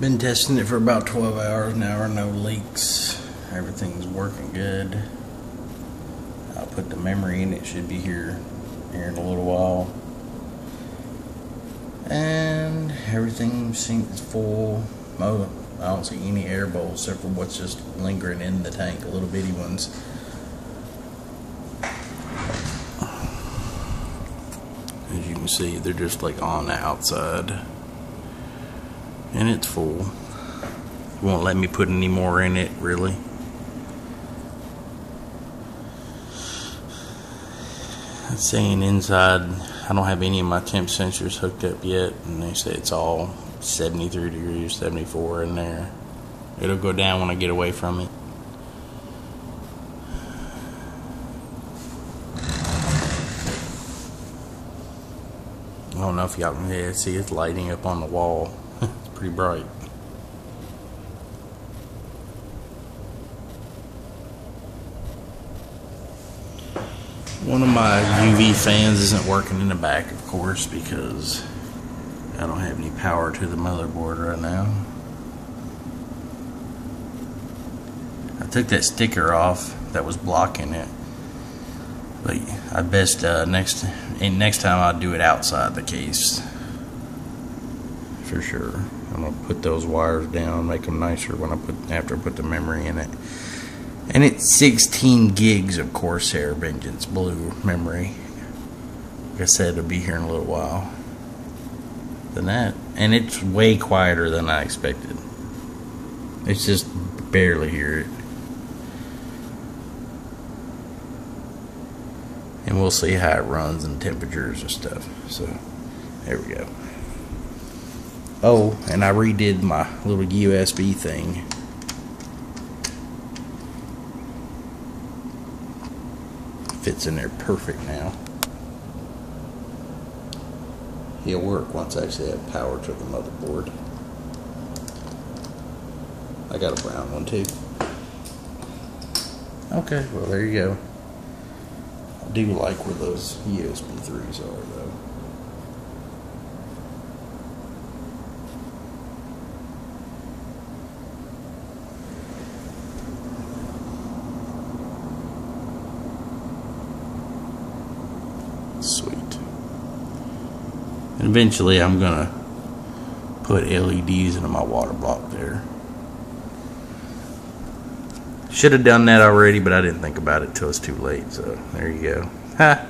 Been testing it for about 12 hours now, no leaks. Everything's working good. I'll put the memory in, it should be here in a little while. And everything seems full. Oh, I don't see any air bubbles except for what's just lingering in the tank, little bitty ones. As you can see, they're just like on the outside. And it's full. It won't let me put any more in it, really. It's saying inside, I don't have any of my temp sensors hooked up yet, and they say it's all 73 degrees, 74 in there. It'll go down when I get away from it. I don't know if y'all can see it's lighting up on the wall. It's pretty bright. One of my UV fans isn't working in the back, of course, because I don't have any power to the motherboard right now. I took that sticker off that was blocking it, but I best next time I'll do it outside the case for sure. I'm gonna put those wires down, make them nicer when after I put the memory in it. And it's 16 gigs of Corsair Vengeance Blue memory. Like I said, it'll be here in a little while. Than that, and it's way quieter than I expected. It's just barely hear it. And we'll see how it runs and temperatures and stuff. So there we go. Oh, and I redid my little USB thing. Fits in there perfect now. It'll work once I actually have power to the motherboard. I got a brown one too. Okay, well there you go. I do like where those USB 3s are though. Sweet. And eventually I'm gonna put LEDs into my water block there. Should have done that already, but I didn't think about it till it's too late, so there you go. Ha!